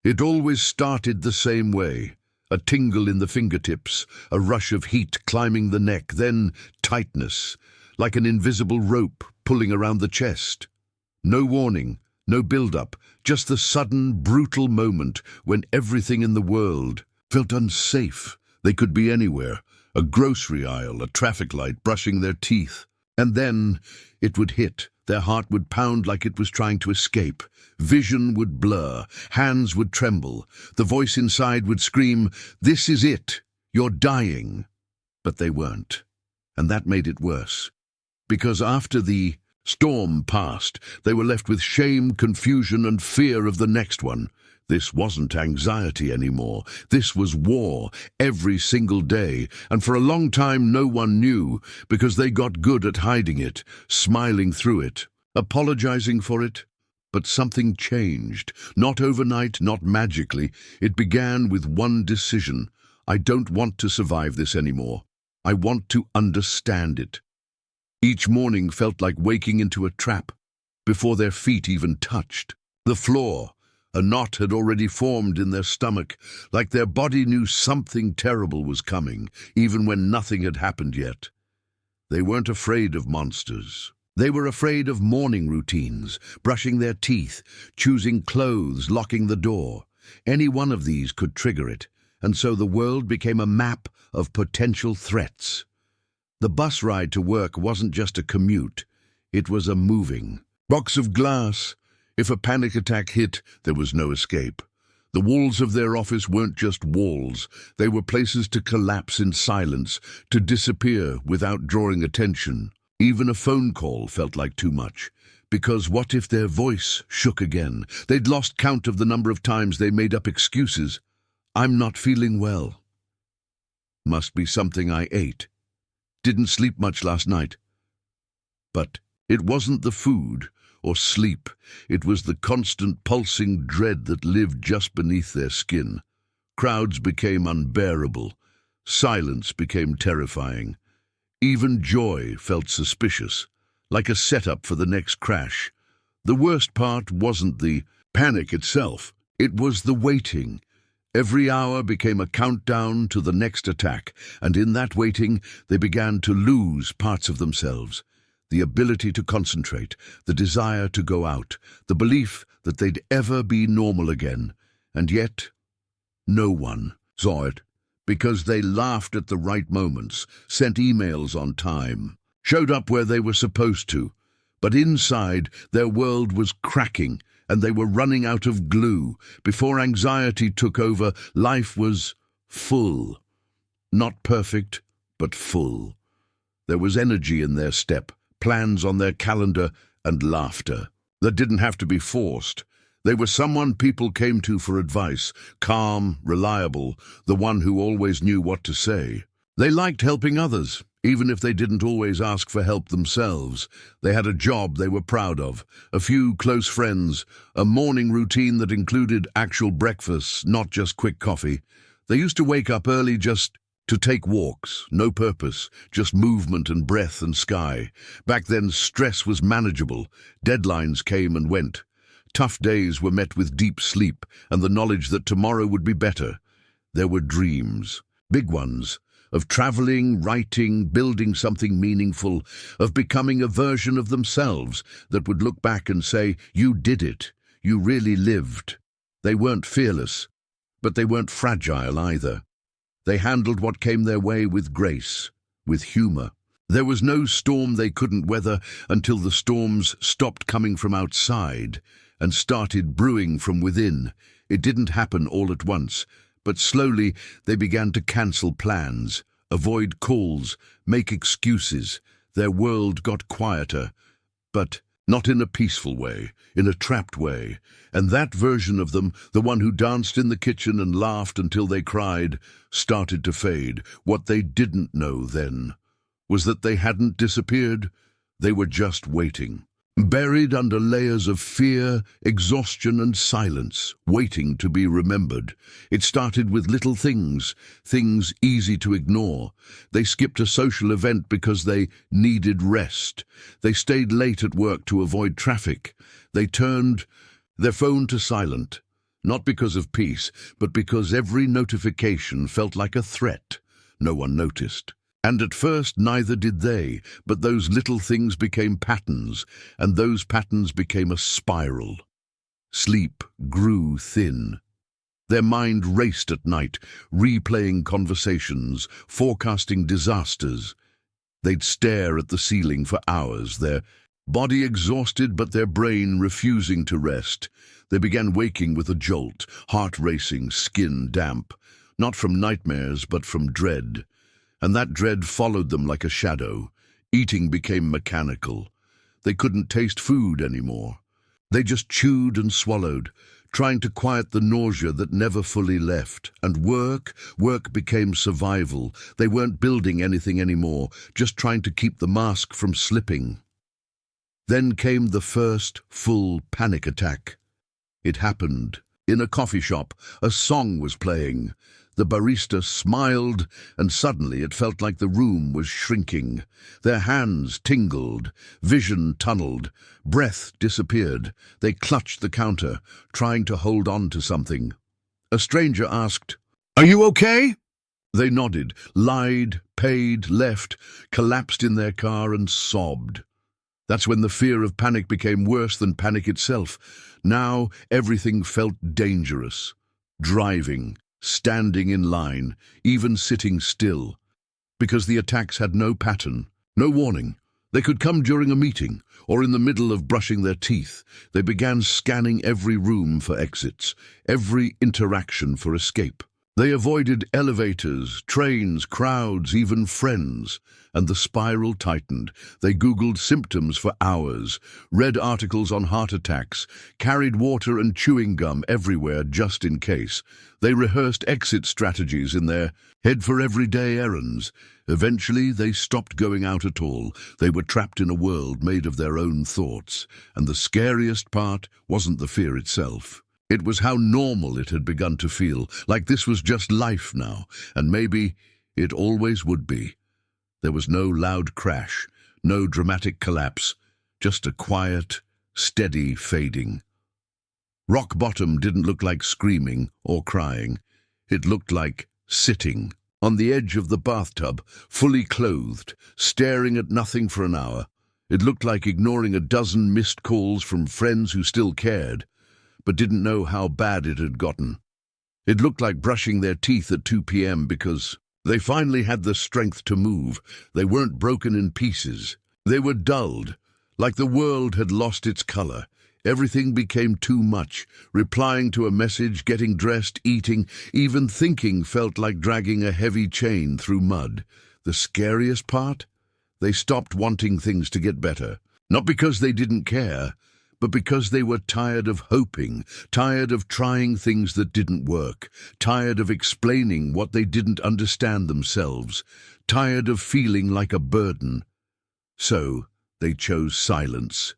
It always started the same way. A tingle in the fingertips, a rush of heat climbing the neck, then tightness, like an invisible rope pulling around the chest. No warning, no build-up, just the sudden, brutal moment when everything in the world felt unsafe. They could be anywhere, a grocery aisle, a traffic light, brushing their teeth. And then it would hit. Their heart would pound like it was trying to escape. Vision would blur. Hands would tremble. The voice inside would scream, "This is it. You're dying." But they weren't. And that made it worse. Because after the storm passed, they were left with shame, confusion, and fear of the next one. This wasn't anxiety anymore. This was war, every single day, and for a long time no one knew, because they got good at hiding it, smiling through it, apologizing for it. But something changed, not overnight, not magically. It began with one decision. I don't want to survive this anymore. I want to understand it. Each morning felt like waking into a trap, before their feet even touched the floor. A knot had already formed in their stomach, like their body knew something terrible was coming, even when nothing had happened yet. They weren't afraid of monsters. They were afraid of morning routines, brushing their teeth, choosing clothes, locking the door. Any one of these could trigger it, and so the world became a map of potential threats. The bus ride to work wasn't just a commute, it was a moving box of glass. If a panic attack hit, there was no escape. The walls of their office weren't just walls. They were places to collapse in silence, to disappear without drawing attention. Even a phone call felt like too much. Because what if their voice shook again? They'd lost count of the number of times they made up excuses. "I'm not feeling well. Must be something I ate. Didn't sleep much last night." But it wasn't the food or sleep. It was the constant pulsing dread that lived just beneath their skin. Crowds became unbearable. Silence became terrifying. Even joy felt suspicious, like a setup for the next crash. The worst part wasn't the panic itself. It was the waiting. Every hour became a countdown to the next attack, and in that waiting, they began to lose parts of themselves. The ability to concentrate, the desire to go out, the belief that they'd ever be normal again. And yet, no one saw it, because they laughed at the right moments, sent emails on time, showed up where they were supposed to. But inside, their world was cracking, and they were running out of glue. Before anxiety took over, life was full. Not perfect, but full. There was energy in their step, plans on their calendar, and laughter that didn't have to be forced. They were someone people came to for advice, calm, reliable, the one who always knew what to say. They liked helping others, even if they didn't always ask for help themselves. They had a job they were proud of, a few close friends, a morning routine that included actual breakfasts, not just quick coffee. They used to wake up early just to take walks, no purpose, just movement and breath and sky. Back then, stress was manageable. Deadlines came and went. Tough days were met with deep sleep and the knowledge that tomorrow would be better. There were dreams, big ones, of traveling, writing, building something meaningful, of becoming a version of themselves that would look back and say, "You did it. You really lived." They weren't fearless, but they weren't fragile either. They handled what came their way with grace, with humor. There was no storm they couldn't weather until the storms stopped coming from outside and started brewing from within. It didn't happen all at once, but slowly they began to cancel plans, avoid calls, make excuses. Their world got quieter, but not in a peaceful way, in a trapped way. And that version of them, the one who danced in the kitchen and laughed until they cried, started to fade. What they didn't know then was that they hadn't disappeared. They were just waiting, buried under layers of fear, exhaustion, and silence, waiting to be remembered. It started with little things easy to ignore. They skipped a social event because they needed rest. They stayed late at work to avoid traffic. They turned their phone to silent, Not because of peace, but because every notification felt like a threat. No one noticed. And at first neither did they, but those little things became patterns, and those patterns became a spiral. Sleep grew thin. Their mind raced at night, replaying conversations, forecasting disasters. They'd stare at the ceiling for hours, their body exhausted but their brain refusing to rest. They began waking with a jolt, heart racing, skin damp, not from nightmares but from dread. And that dread followed them like a shadow. Eating became mechanical. They couldn't taste food anymore. They just chewed and swallowed, trying to quiet the nausea that never fully left. And work became survival. They weren't building anything anymore, just trying to keep the mask from slipping. Then came the first full panic attack. It happened in a coffee shop. A song was playing. The barista smiled, and suddenly it felt like the room was shrinking. Their hands tingled, vision tunneled, breath disappeared. They clutched the counter, trying to hold on to something. A stranger asked, "Are you okay?" They nodded, lied, paid, left, collapsed in their car and sobbed. That's when the fear of panic became worse than panic itself. Now everything felt dangerous. Driving, standing in line, even sitting still. Because the attacks had no pattern, no warning. They could come during a meeting, or in the middle of brushing their teeth. They began scanning every room for exits, every interaction for escape. They avoided elevators, trains, crowds, even friends. And the spiral tightened. They Googled symptoms for hours, read articles on heart attacks, carried water and chewing gum everywhere just in case. They rehearsed exit strategies in their head for everyday errands. Eventually, they stopped going out at all. They were trapped in a world made of their own thoughts. And the scariest part wasn't the fear itself. It was how normal it had begun to feel, like this was just life now, and maybe it always would be. There was no loud crash, no dramatic collapse, just a quiet, steady fading. Rock bottom didn't look like screaming or crying. It looked like sitting on the edge of the bathtub, fully clothed, staring at nothing for an hour. It looked like ignoring a dozen missed calls from friends who still cared, but didn't know how bad it had gotten. It looked like brushing their teeth at 2 p.m. because they finally had the strength to move. They weren't broken in pieces. They were dulled, like the world had lost its color. Everything became too much. Replying to a message, getting dressed, eating, even thinking felt like dragging a heavy chain through mud. The scariest part? They stopped wanting things to get better. Not because they didn't care, but because they were tired of hoping, tired of trying things that didn't work, tired of explaining what they didn't understand themselves, tired of feeling like a burden. So they chose silence,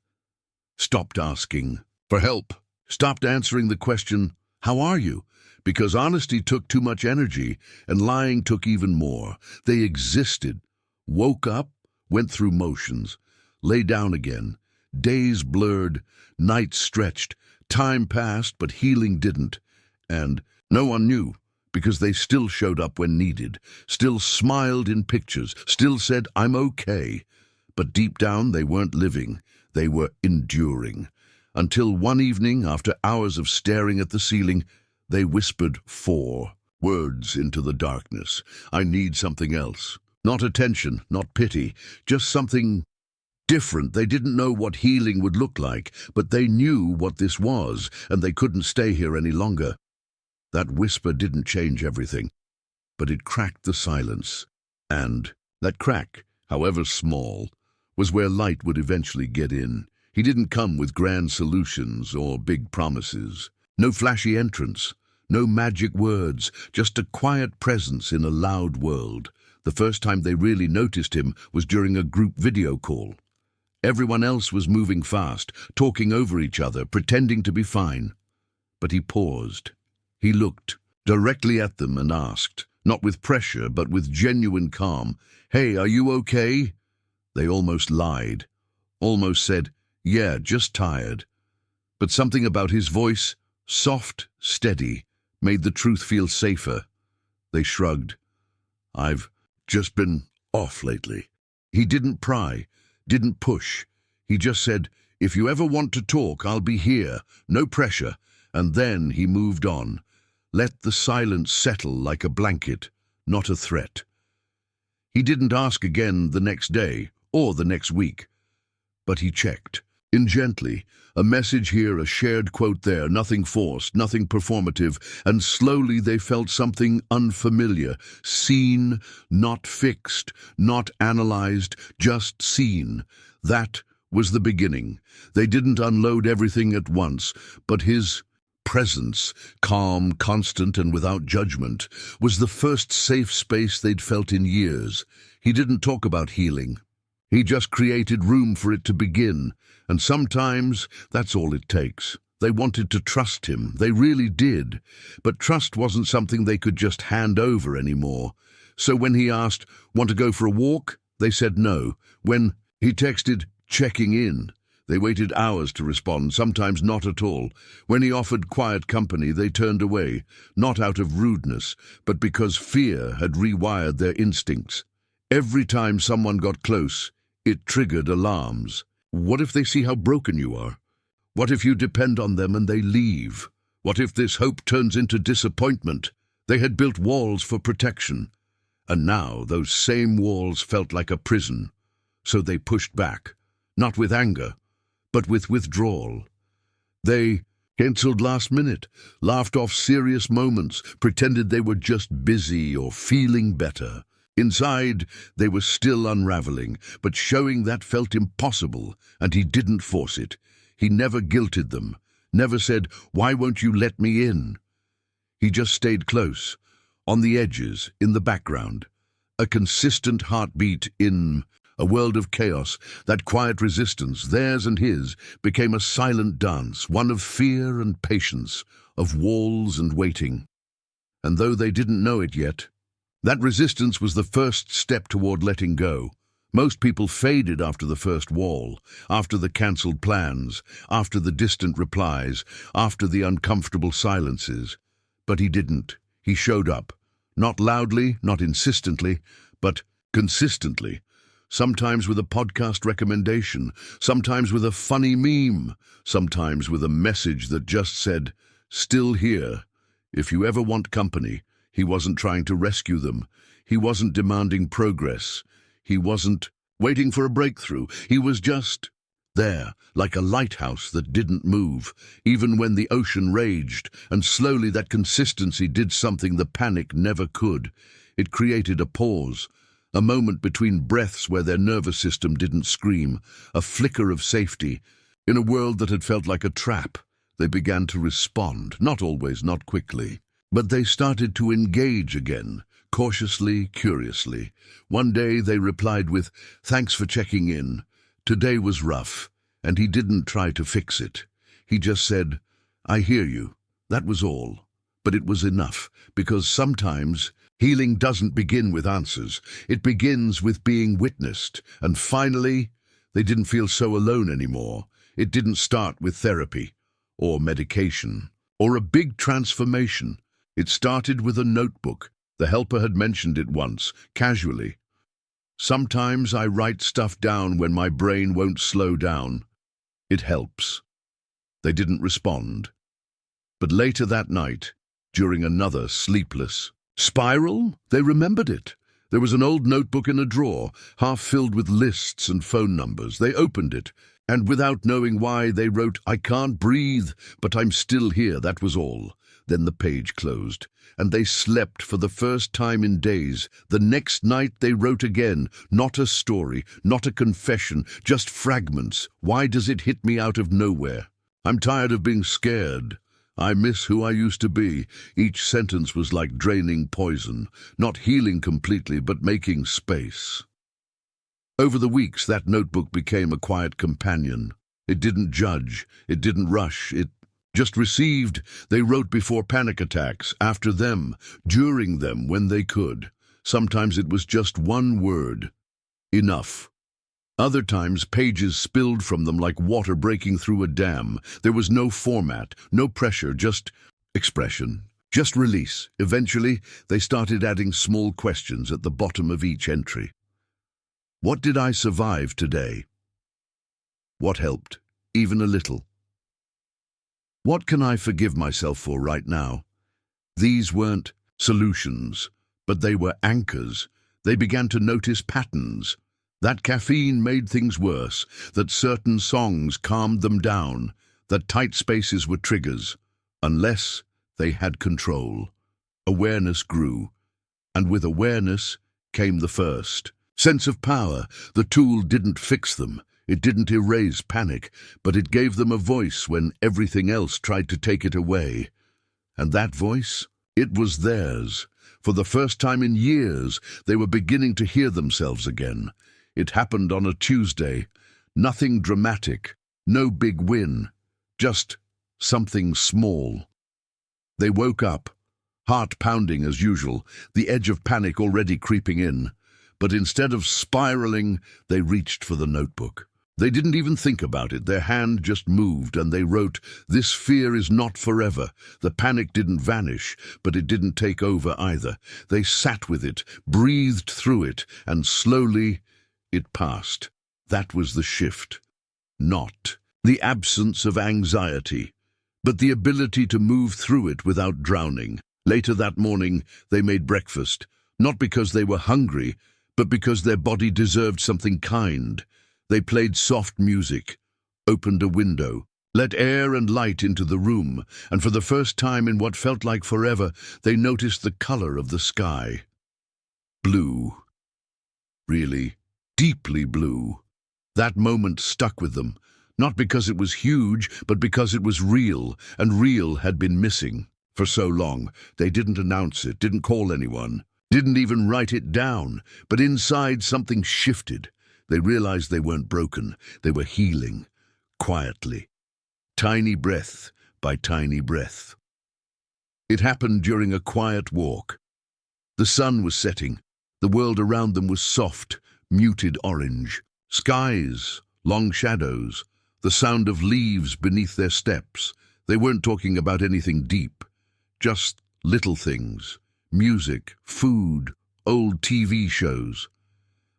stopped asking for help, stopped answering the question, "How are you?" Because honesty took too much energy and lying took even more. They existed, woke up, went through motions, lay down again. Days blurred, nights stretched, time passed, but healing didn't. And no one knew, because they still showed up when needed, still smiled in pictures, still said, "I'm okay." But deep down, they weren't living. They were enduring. Until one evening, after hours of staring at the ceiling, they whispered 4 words into the darkness. "I need something else." Not attention, not pity, just something different. They didn't know what healing would look like, but they knew what this was, and they couldn't stay here any longer. That whisper didn't change everything, but it cracked the silence. And that crack, however small, was where light would eventually get in. He didn't come with grand solutions or big promises. No flashy entrance, no magic words, just a quiet presence in a loud world. The first time they really noticed him was during a group video call. Everyone else was moving fast, talking over each other, pretending to be fine. But he paused. He looked directly at them and asked, not with pressure, but with genuine calm, "Hey, are you okay?" They almost lied, almost said, "Yeah, just tired." But something about his voice Soft, steady, made the truth feel safer. They shrugged. I've just been off lately. He didn't pry, didn't push. He just said, if you ever want to talk, I'll be here. No pressure. And then he moved on. Let the silence settle like a blanket, not a threat. He didn't ask again the next day or the next week. But he checked. In gently, a message here, a shared quote there, nothing forced, nothing performative, and slowly they felt something unfamiliar, seen, not fixed, not analyzed, just seen. That was the beginning. They didn't unload everything at once, but his presence, calm, constant, and without judgment, was the first safe space they'd felt in years. He didn't talk about healing. He just created room for it to begin, and sometimes that's all it takes. They wanted to trust him, they really did, but trust wasn't something they could just hand over anymore. So when he asked, want to go for a walk? They said no. When he texted, checking in, they waited hours to respond, sometimes not at all. When he offered quiet company, they turned away, not out of rudeness, but because fear had rewired their instincts. Every time someone got close, it triggered alarms. What if they see how broken you are? What if you depend on them and they leave? What if this hope turns into disappointment? They had built walls for protection, and now those same walls felt like a prison. So they pushed back, not with anger, but with withdrawal. They cancelled last minute, laughed off serious moments, pretended they were just busy or feeling better. Inside, they were still unraveling, but showing that felt impossible, and he didn't force it. He never guilted them, never said, why won't you let me in? He just stayed close, on the edges, in the background. A consistent heartbeat in a world of chaos. That quiet resistance, theirs and his, became a silent dance, one of fear and patience, of walls and waiting. And though they didn't know it yet, that resistance was the first step toward letting go. Most people faded after the first wall, after the cancelled plans, after the distant replies, after the uncomfortable silences. But he didn't. He showed up. Not loudly, not insistently, but consistently. Sometimes with a podcast recommendation, sometimes with a funny meme, sometimes with a message that just said, still here. If you ever want company. He wasn't trying to rescue them. He wasn't demanding progress. He wasn't waiting for a breakthrough. He was just there, like a lighthouse that didn't move, even when the ocean raged, and slowly that consistency did something the panic never could. It created a pause, a moment between breaths where their nervous system didn't scream, a flicker of safety. In a world that had felt like a trap, they began to respond, not always, not quickly. But they started to engage again, cautiously, curiously. One day they replied with, thanks for checking in. Today was rough, and he didn't try to fix it. He just said, I hear you. That was all. But it was enough, because sometimes healing doesn't begin with answers. It begins with being witnessed. And finally, they didn't feel so alone anymore. It didn't start with therapy, or medication, or a big transformation. It started with a notebook. The helper had mentioned it once, casually. Sometimes I write stuff down when my brain won't slow down. It helps. They didn't respond. But later that night, during another sleepless spiral, they remembered it. There was an old notebook in a drawer, half filled with lists and phone numbers. They opened it, and without knowing why, they wrote, I can't breathe, but I'm still here, that was all. Then the page closed, and they slept for the first time in days. The next night they wrote again, not a story, not a confession, just fragments. Why does it hit me out of nowhere? I'm tired of being scared. I miss who I used to be. Each sentence was like draining poison, not healing completely, but making space. Over the weeks, that notebook became a quiet companion. It didn't judge, it didn't rush, it just received. They wrote before panic attacks, after them, during them, when they could. Sometimes it was just one word. Enough. Other times, pages spilled from them like water breaking through a dam. There was no format, no pressure, just expression, just release. Eventually, they started adding small questions at the bottom of each entry. What did I survive today? What helped, even a little? What can I forgive myself for right now? These weren't solutions, but they were anchors. They began to notice patterns. That caffeine made things worse, that certain songs calmed them down, that tight spaces were triggers, unless they had control. Awareness grew, and with awareness came the first sense of power. The tool didn't fix them, it didn't erase panic, but it gave them a voice when everything else tried to take it away. And that voice? It was theirs. For the first time in years, they were beginning to hear themselves again. It happened on a Tuesday. Nothing dramatic, no big win, just something small. They woke up, heart pounding as usual, the edge of panic already creeping in. But instead of spiraling, they reached for the notebook. They didn't even think about it. Their hand just moved and they wrote, "This fear is not forever." The panic didn't vanish, but it didn't take over either. They sat with it, breathed through it, and slowly it passed. That was the shift. Not the absence of anxiety, but the ability to move through it without drowning. Later that morning, they made breakfast, not because they were hungry, but because their body deserved something kind. They played soft music, opened a window, let air and light into the room, and for the first time in what felt like forever, they noticed the color of the sky. Blue. Really, deeply blue. That moment stuck with them, not because it was huge, but because it was real, and real had been missing. For so long, they didn't announce it, didn't call anyone, didn't even write it down, but inside something shifted. They realized they weren't broken, they were healing, quietly, tiny breath by tiny breath. It happened during a quiet walk. The sun was setting, the world around them was soft, muted orange. Skies, long shadows, the sound of leaves beneath their steps. They weren't talking about anything deep, just little things, music, food, old TV shows.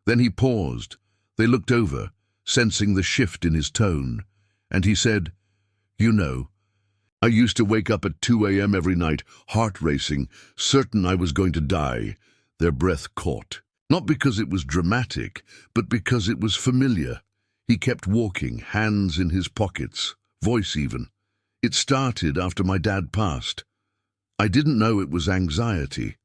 Then he paused. They looked over, sensing the shift in his tone, and he said, "You know, I used to wake up at 2 a.m. every night, heart racing, certain I was going to die." Their breath caught, not because it was dramatic, but because it was familiar. He kept walking, hands in his pockets, voice even. "It started after my dad passed. I didn't know it was anxiety.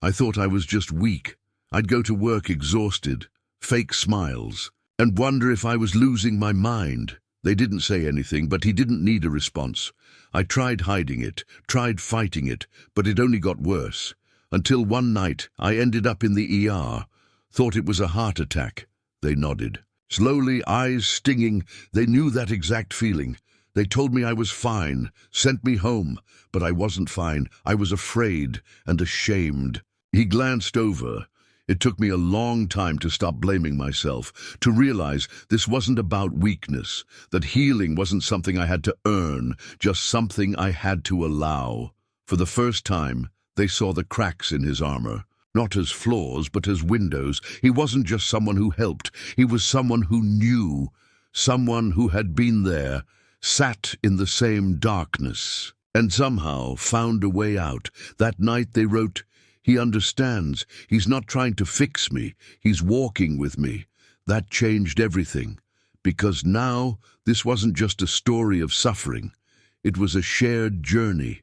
I thought I was just weak. I'd go to work exhausted, fake smiles, and wonder if I was losing my mind." They didn't say anything, but he didn't need a response. I tried hiding it, tried fighting it, but it only got worse. Until one night, I ended up in the ER. Thought it was a heart attack. They nodded. Slowly, eyes stinging, they knew that exact feeling. They told me I was fine, sent me home, but I wasn't fine. I was afraid and ashamed. He glanced over. It took me a long time to stop blaming myself, to realize this wasn't about weakness, that healing wasn't something I had to earn, just something I had to allow. For the first time, they saw the cracks in his armor, not as flaws, but as windows. He wasn't just someone who helped, he was someone who knew, someone who had been there, sat in the same darkness, and somehow found a way out. That night they wrote, "He understands. He's not trying to fix me. He's walking with me." That changed everything, because now this wasn't just a story of suffering. It was a shared journey,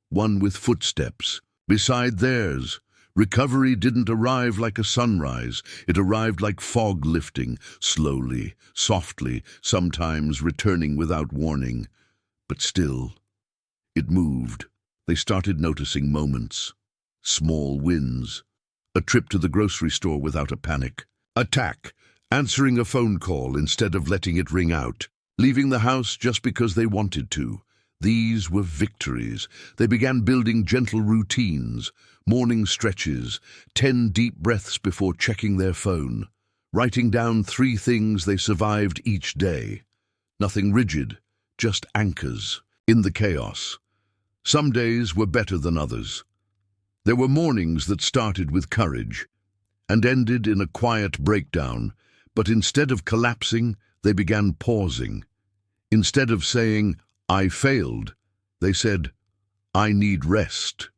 one with footsteps beside theirs. Recovery didn't arrive like a sunrise. It arrived like fog lifting, slowly, softly, sometimes returning without warning. But still, it moved. They started noticing moments. Small wins. A trip to the grocery store without a panic. A tack, answering a phone call instead of letting it ring out. Leaving the house just because they wanted to. These were victories. They began building gentle routines, morning stretches, 10 deep breaths before checking their phone. writing down 3 things they survived each day. Nothing rigid, just anchors in the chaos. Some days were better than others. There were mornings that started with courage and ended in a quiet breakdown, but instead of collapsing, they began pausing. Instead of saying, "I failed," they said, "I need rest."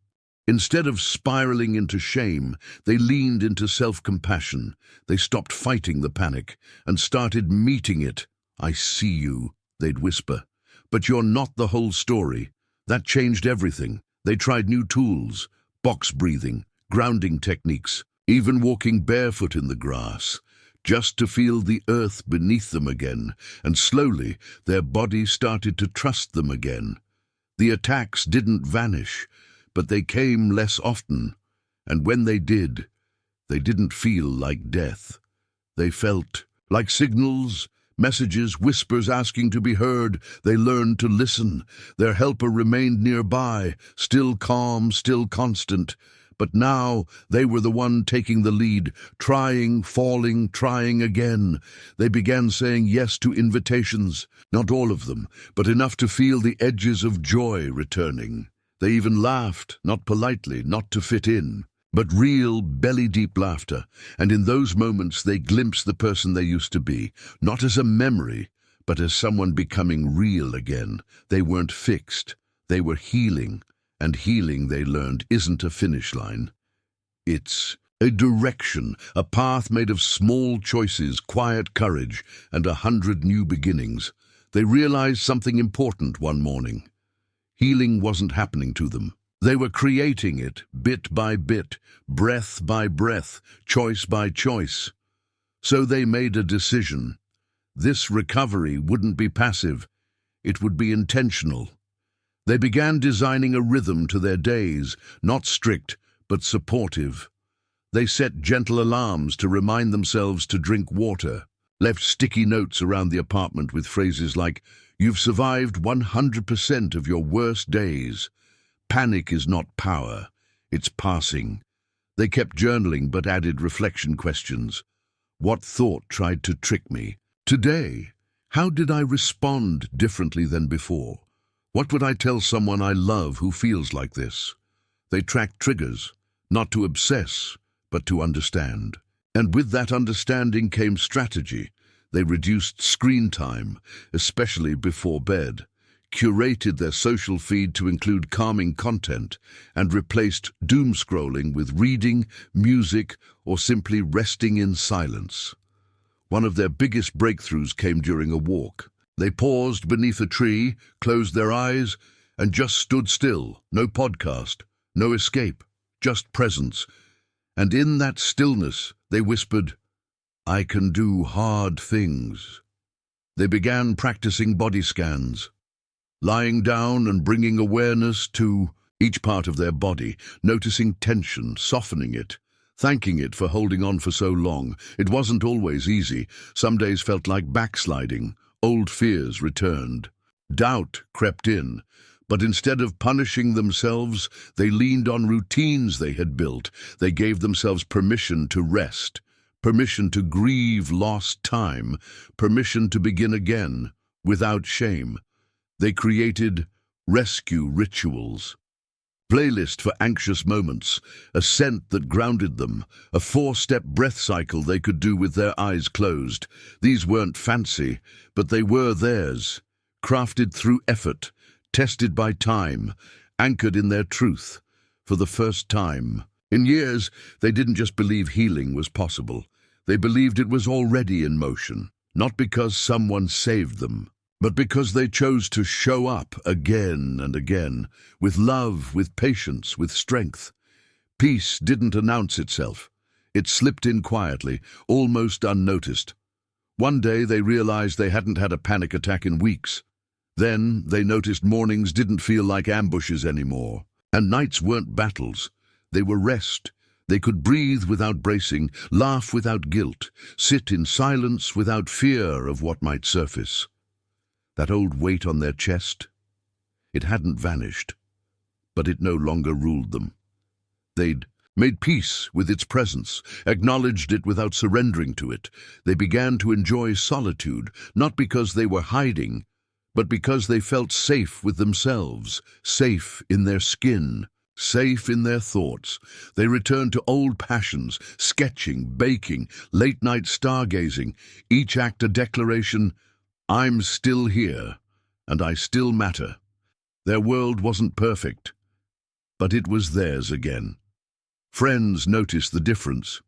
Instead of spiraling into shame, they leaned into self-compassion. They stopped fighting the panic and started meeting it. "I see you," they'd whisper, "but you're not the whole story." That changed everything. They tried new tools, box breathing, grounding techniques, even walking barefoot in the grass, just to feel the earth beneath them again, and slowly their body started to trust them again. The attacks didn't vanish, but they came less often, and when they did, they didn't feel like death. They felt like signals, messages, whispers asking to be heard. They learned to listen. Their helper remained nearby, still calm, still constant. But now they were the one taking the lead, trying, falling, trying again. They began saying yes to invitations, not all of them, but enough to feel the edges of joy returning. They even laughed, not politely, not to fit in, but real, belly-deep laughter, and in those moments they glimpsed the person they used to be, not as a memory, but as someone becoming real again. They weren't fixed, they were healing, and healing, they learned, isn't a finish line. It's a direction, a path made of small choices, quiet courage, and 100 new beginnings. They realized something important one morning. Healing wasn't happening to them. They were creating it, bit by bit, breath by breath, choice by choice. So they made a decision. This recovery wouldn't be passive. It would be intentional. They began designing a rhythm to their days, not strict, but supportive. They set gentle alarms to remind themselves to drink water, left sticky notes around the apartment with phrases like, "You've survived 100% of your worst days. Panic is not power, it's passing." They kept journaling but added reflection questions. What thought tried to trick me? Today, how did I respond differently than before? What would I tell someone I love who feels like this? They tracked triggers, not to obsess, but to understand. And with that understanding came strategy. They reduced screen time, especially before bed, curated their social feed to include calming content, and replaced doom scrolling with reading, music, or simply resting in silence. One of their biggest breakthroughs came during a walk. They paused beneath a tree, closed their eyes, and just stood still. No podcast, no escape, just presence. And in that stillness, they whispered, "I can do hard things." They began practicing body scans, lying down and bringing awareness to each part of their body, noticing tension, softening it, thanking it for holding on for so long. It wasn't always easy. Some days felt like backsliding. Old fears returned. Doubt crept in. But instead of punishing themselves, they leaned on routines they had built. They gave themselves permission to rest, permission to grieve lost time, permission to begin again, without shame. They created rescue rituals. Playlist for anxious moments, a scent that grounded them, a 4-step breath cycle they could do with their eyes closed. These weren't fancy, but they were theirs, crafted through effort, tested by time, anchored in their truth. For the first time in years, they didn't just believe healing was possible. They believed it was already in motion, not because someone saved them, but because they chose to show up again and again, with love, with patience, with strength. Peace didn't announce itself. It slipped in quietly, almost unnoticed. One day they realized they hadn't had a panic attack in weeks. Then they noticed mornings didn't feel like ambushes anymore, and nights weren't battles. They were rest. They could breathe without bracing, laugh without guilt, sit in silence without fear of what might surface. That old weight on their chest, it hadn't vanished, but it no longer ruled them. They'd made peace with its presence, acknowledged it without surrendering to it. They began to enjoy solitude, not because they were hiding, but because they felt safe with themselves, safe in their skin, safe in their thoughts. They returned to old passions, sketching, baking, late-night stargazing, each act a declaration, I'm still here, and I still matter. Their world wasn't perfect, but it was theirs again. Friends noticed the difference,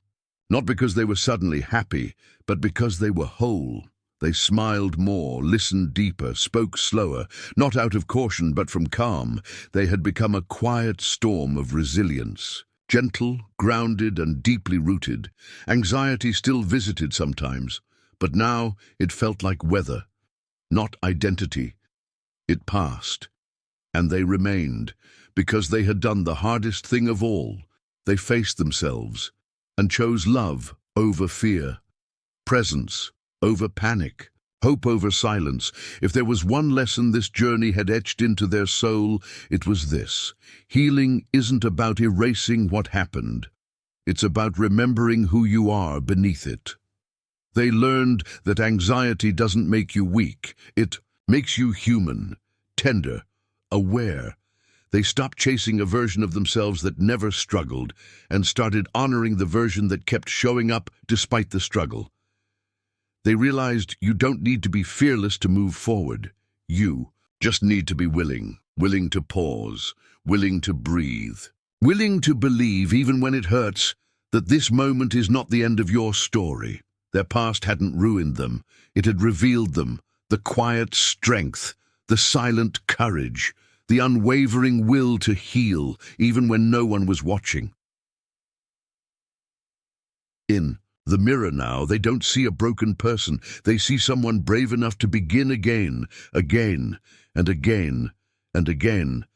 not because they were suddenly happy, but because they were whole. They smiled more, listened deeper, spoke slower, not out of caution but from calm. They had become a quiet storm of resilience, gentle, grounded, and deeply rooted. Anxiety still visited sometimes, but now it felt like weather, not identity. It passed, and they remained, because they had done the hardest thing of all. They faced themselves and chose love over fear, presence over panic, hope over silence. If there was one lesson this journey had etched into their soul, it was this: healing isn't about erasing what happened. It's about remembering who you are beneath it. They learned that anxiety doesn't make you weak. It makes you human, tender, aware. They stopped chasing a version of themselves that never struggled and started honoring the version that kept showing up despite the struggle. They realized you don't need to be fearless to move forward. You just need to be willing to pause, willing to breathe, willing to believe, even when it hurts, that this moment is not the end of your story. Their past hadn't ruined them. It had revealed them, the quiet strength, the silent courage, the unwavering will to heal, even when no one was watching. In the mirror now, they don't see a broken person. They see someone brave enough to begin again, again, and again, and again.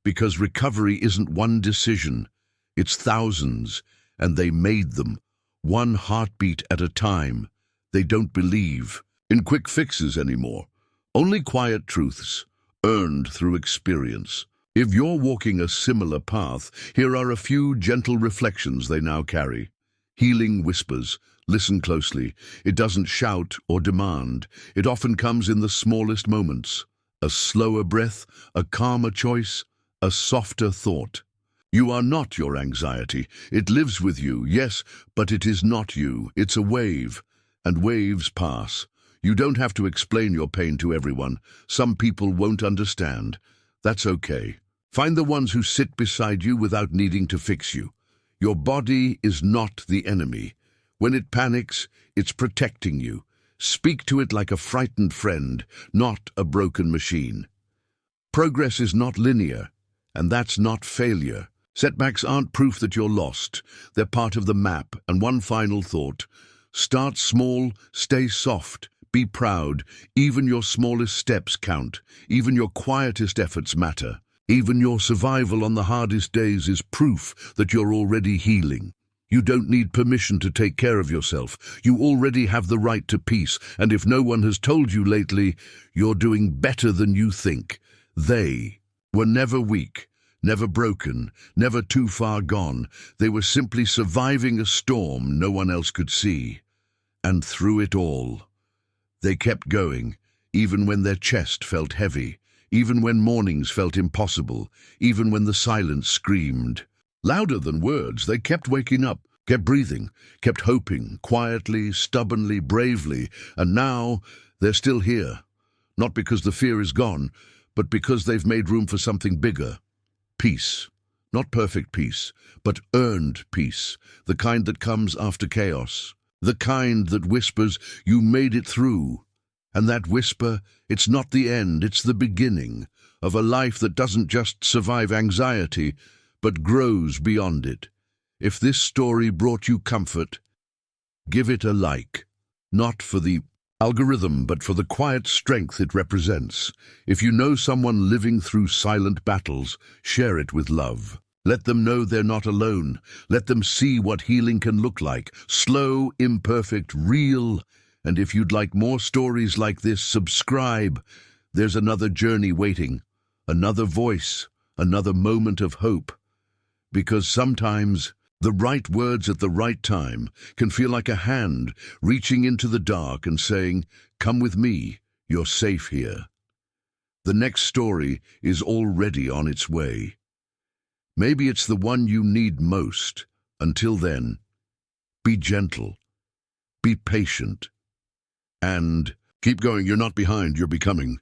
Because recovery isn't one decision, it's thousands, and they made them, one heartbeat at a time. They don't believe in quick fixes anymore, only quiet truths, earned through experience. If you're walking a similar path, here are a few gentle reflections they now carry. Healing whispers. Listen closely. It doesn't shout or demand. It often comes in the smallest moments. A slower breath, a calmer choice, a softer thought. You are not your anxiety. It lives with you, yes, but it is not you. It's a wave, and waves pass. You don't have to explain your pain to everyone. Some people won't understand. That's okay. Find the ones who sit beside you without needing to fix you. Your body is not the enemy. When it panics, it's protecting you. Speak to it like a frightened friend, not a broken machine. Progress is not linear, and that's not failure. Setbacks aren't proof that you're lost. They're part of the map. And one final thought: start small, stay soft, be proud. Even your smallest steps count. Even your quietest efforts matter. Even your survival on the hardest days is proof that you're already healing. You don't need permission to take care of yourself. You already have the right to peace, and if no one has told you lately, you're doing better than you think. They were never weak, never broken, never too far gone. They were simply surviving a storm no one else could see. And through it all, they kept going, even when their chest felt heavy, even when mornings felt impossible, even when the silence screamed. Louder than words, they kept waking up, kept breathing, kept hoping, quietly, stubbornly, bravely, and now they're still here. Not because the fear is gone, but because they've made room for something bigger. Peace. Not perfect peace, but earned peace, the kind that comes after chaos, the kind that whispers, you made it through. And that whisper, it's not the end, it's the beginning of a life that doesn't just survive anxiety, but grows beyond it. If this story brought you comfort, give it a like, not for the algorithm, but for the quiet strength it represents. If you know someone living through silent battles, share it with love. Let them know they're not alone. Let them see what healing can look like: slow, imperfect, real. And if you'd like more stories like this, subscribe. There's another journey waiting, another voice, another moment of hope. Because sometimes The right words at the right time can feel like a hand reaching into the dark and saying, "Come with me, you're safe here." The next story is already on its way. Maybe it's the one you need most. Until then, be gentle, be patient, and keep going. You're not behind, you're becoming.